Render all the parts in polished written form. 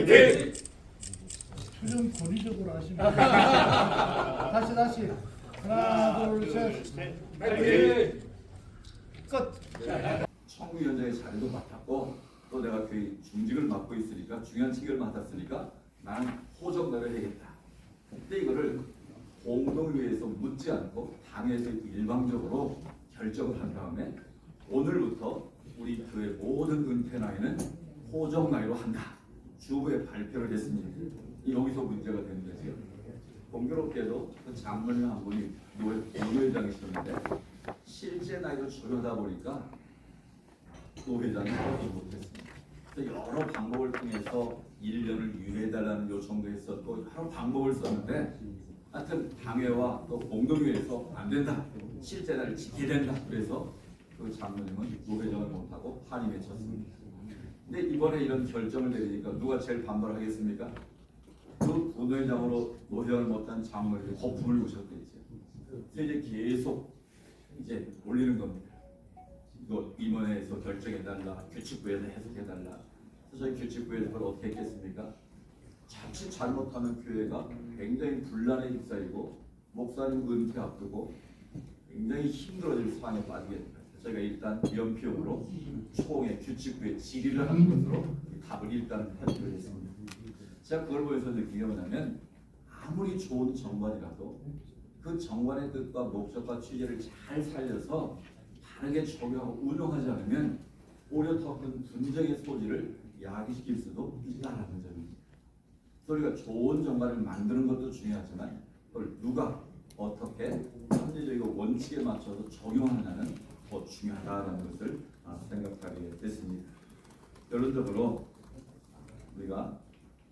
파이팅! 표정 권위적으로 하시면 다시 하나 둘셋 파이팅! 끝. 청구위원장의 자리도 맡았고 또 내가 그 중직을 맡고 있으니까 중요한 책임을 맡았으니까 나는 호적나를 해야겠다. 근데 이거를 공동회의에서 묻지 않고 당에서 일방적으로 결정을 한 다음에 오늘부터 우리 교회 모든 은퇴 나이는 호적 나이로 한다. 주부에 발표를 했습니다. 여기서 문제가 되는 거죠. 공교롭게도 그 장로님 한 분이 노회장이셨는데 실제 나이를 줄여다 보니까 노회장이 하지 못했습니다. 그래서 여러 방법을 통해서 1년을 유예해달라는 요청도 했었고 여러 방법을 썼는데 하여튼 당회와 또 공동회에서 안 된다. 실제 나이를 지켜야 된다. 그래서 그 장로님은 노회장을 못하고 파리 맺혔습니다. 근데 이번에 이런 결정을 내리니까 누가 제일 반발하겠습니까? 그 부회장으로 노회장을 못한 장로님이 거품을 부셨겠죠. 그래서 이제 계속 이제 올리는 겁니다. 이거 임원회에서 결정해달라, 규칙부에서 해석해달라. 그래서 저희 규칙부에서 그걸 어떻게 했겠습니까? 자칫 잘못하면 교회가 굉장히 분란에 휩싸이고 목사님 은퇴 앞두고 굉장히 힘들어질 상황에 빠지게 됩니다. 저희가 일단 연피용으로 총회 규칙부에 질의를 하는 것으로 답을 일단 해주기로 했습니다. 제가 그걸 보면서 느낀 게 뭐냐면 아무리 좋은 정관이라도 그 정관의 뜻과 목적과 취지를 잘 살려서 바르게 적용하고 운용하지 않으면 오히려 더 큰 분쟁의 소지를 야기시킬 수도 있다는 점입니다. 우리가 좋은 정관을 만드는 것도 중요하지만 그걸 누가 어떻게 합리적이고 원칙에 맞춰서 적용하느냐는 더 중요하다는 것을 생각하게 됐습니다. 결론적으로 우리가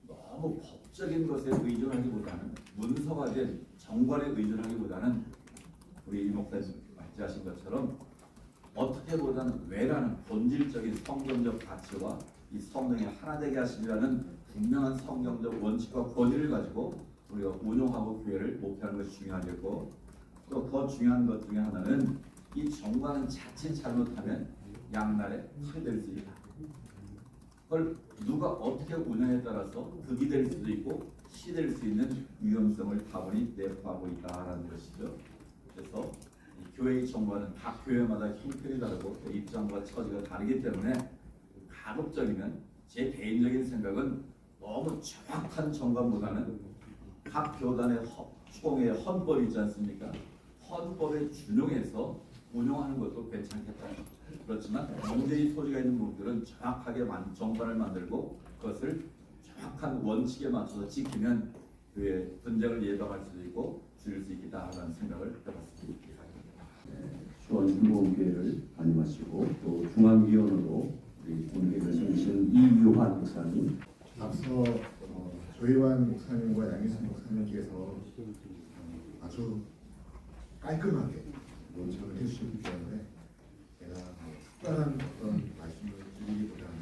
너무 법적인 것에 의존하기보다는 문서화된 정관에 의존하기보다는 우리 이 목사님 말씀하신 것처럼 어떻게 보다는 왜라는 본질적인 성경적 가치와 이 성령이 하나 되게 하시리라는 분명한 성경적 원칙과 권위를 가지고 우리가 운용하고 교회를 목회하는 것이 중요하겠고 또 더 중요한 것 중에 하나는 이 정관은 자칫 잘못하면 양날에 칼 될 수 있다. 그걸 누가 어떻게 운영에 따라서 득이 될 수도 있고 시될 수 있는 위험성을 다분히 내포하고 있다는 것이죠. 그래서 이 교회의 정관은 각 교회마다 형편이 다르고 입장과 처지가 다르기 때문에 가급적이면 제 개인적인 생각은 너무 정확한 정관보다는 각 교단의 총회의 헌법이 있지 않습니까? 헌법에 준용해서 운용하는 것도 괜찮겠다. 그렇지만 문제의 소지가 있는 부분들은 정확하게 정관을 만들고 그것을 정확한 원칙에 맞춰서 지키면 그의 분쟁을 예방할 수도 있고 줄일 수 있겠다라는 생각을 해봤습니다. 수원중공교회를 담임하시고 또 중앙위원으로 우리 본회의를 섬기신 이유환 목사님. 앞서 조혜환 목사님과 양희순 목사님께서 아주 깔끔하게 논평을 해주셨기 때문에 제가 특별한 어떤 말씀을 드리기보다는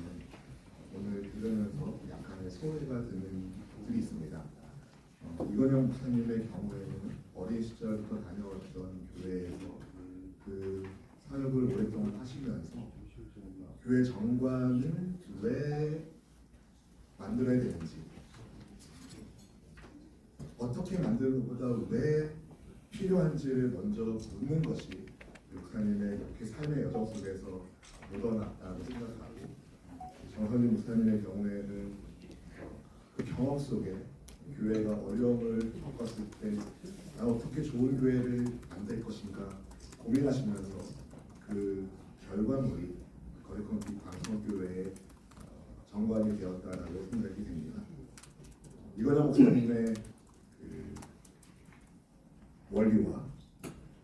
오늘 들으면서 약간의 소외가 드는 부분이 있습니다. 이건영 목사님의 경우에는 어린 시절부터 다녀왔던 교회에서 그 사역을 오랫동안 하시면서 교회 정관을 왜 만들어야 되는지, 어떻게 만드는 것보다 왜 필요한지를 먼저 묻는 것이 목사님의 이렇게 삶의 여정 속에서 묻어났다고 생각하고, 정선임 목사님의 경우에는 그 경험 속에 교회가 어려움을 겪었을 때 나 어떻게 좋은 교회를 만들 것인가 고민하시면서 그 결과물이 거리컴피 광성교회의 정관이 되었다라고 생각이 됩니다. 이건영 목사님의 그 원리와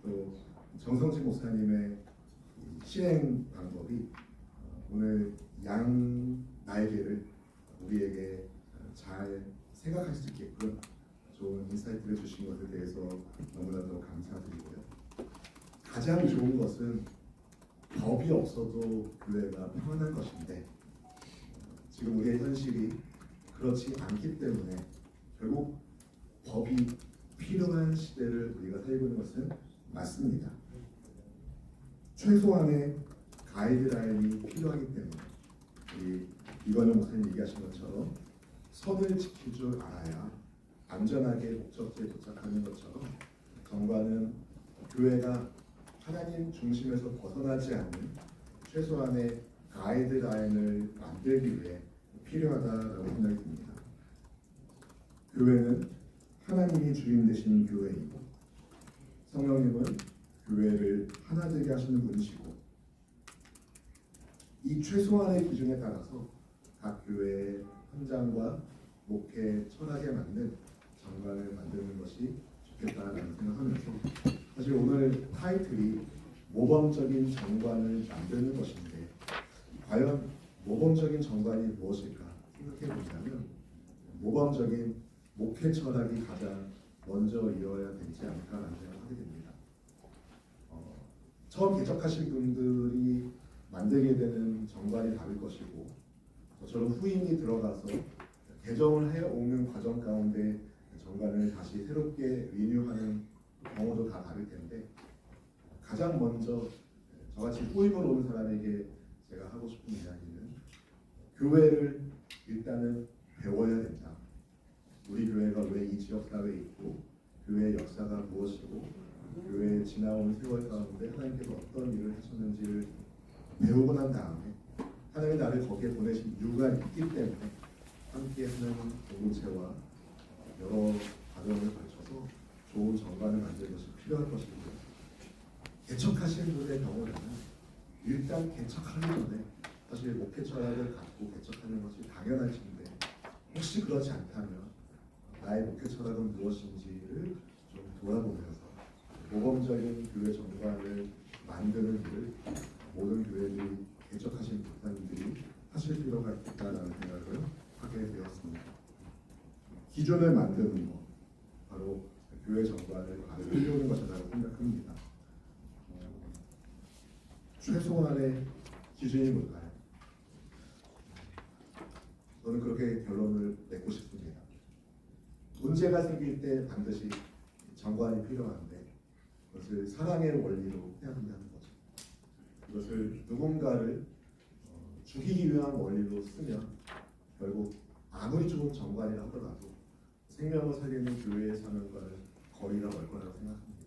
또 정성진 목사님의 실행 방법이 오늘 양 날개를 우리에게 잘 생각할 수 있게끔 좋은 인사이트를 주신 것에 대해서 너무나도 감사드리고요. 가장 좋은 것은 법이 없어도 교회가 평안한 것인데 지금 우리의 현실이 그렇지 않기 때문에 결국 법이 필요한 시대를 우리가 살고 있는 것은 맞습니다. 최소한의 가이드라인이 필요하기 때문에 우리 이건영 목사님 얘기하신 것처럼 선을 지킬 줄 알아야 안전하게 목적지에 도착하는 것처럼 정관은 교회가 하나님 중심에서 벗어나지 않는 최소한의 가이드라인을 만들기 위해 필요하다라고 생각이 듭니다. 교회는 하나님이 주인 되신 교회이고 성령님은 교회를 하나 되게 하시는 분이시고 이 최소한의 기준에 따라서 각 교회의 현장과 목회 철학에 맞는 정관을 만드는 것이 좋겠다라는 생각하면서 사실 오늘 타이틀이 모범적인 정관을 만드는 것인데 과연 모범적인 정관이 무엇일까 생각해 본다면 모범적인 목회 철학이 가장 먼저 이어야 되지 않을까라는 생각을 하게 됩니다. 처음 개척하신 분들이 만들게 되는 정관이 다를 것이고 저처럼 후임이 들어가서 개정을 해오는 과정 가운데 정관을 다시 새롭게 리뉴하는 경우도 다 다를 텐데 가장 먼저 저같이 후임으로 온 사람에게 제가 하고 싶은 이야기는 교회를 일단은 배워야 된다. 우리 교회가 왜 이 지역 사회에 있고 교회의 역사가 무엇이고 교회에 지나온 세월 가운데 하나님께서 어떤 일을 하셨는지를 배우고 난 다음에 하나님이 나를 거기에 보내신 이유가 있기 때문에 함께하는 공동체와 여러 과정을 거쳐서 좋은 정관을 만드는 것이 필요할 것이고요. 개척하신 분의 경우에는 일단 개척하기 전에 사실 목회 철학을 갖고 개척하는 것이 당연한 일인데 혹시 그렇지 않다면 나의 목회 철학은 무엇인지를 좀 돌아보면서 모범적인 교회 정관을 만드는 일을 모든 교회들이 개척하신 목사님들이 하실 필요가 있다는 생각을 하게 되었습니다. 기준을 만드는 것, 바로 교회 정관을 만드는 것이라고 생각합니다. 최소한의 기준이 뭘까요? 저는 그렇게 결론을 내고 싶습니다. 문제가 생길 때 반드시 정관이 필요한데 그것을 사랑의 원리로 해야 된다는 거죠. 이것을 누군가를 죽이기 위한 원리로 쓰면 결국 아무리 좋은 정관이라 하더라도 생명을 살리는 교회의 사명과는 거리가 멀 거라고 생각합니다.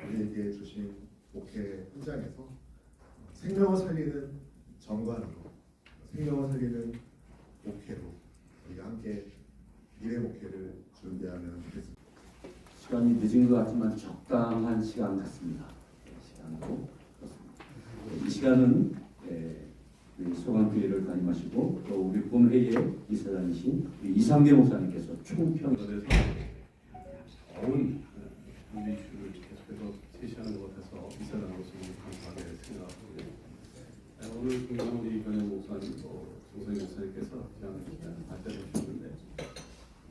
우리에게 주신 목회 현장에서 생명을 살리는 정관으로 생명을 살리는 목회로 우리가 함께 미래 목회를 준비하면 좋겠습니다. 시간이 늦은 것 같지만 적당한 시간 같습니다. 시간도 그렇습니다. 이 시간은 우리 소강교회를 담임하시고 또 우리 본회의의 이사장이신 이상대 목사님께서 총평 그래서 좋은 준비 이슈를 계속해서 제시하는 것 같아서 이사장으로서 감사하게 생각하고요. 오늘 중요한 우리 변영 목사님, 정성희 목사님께서 그냥 발달해 주셨는데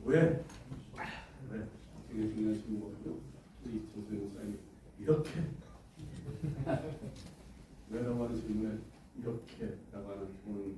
왜 굉장히 중요한 질문이고요. 우리 정성희 목사님 이렇게 왜라고 하는 질문에 이렇게라고 하는 좋은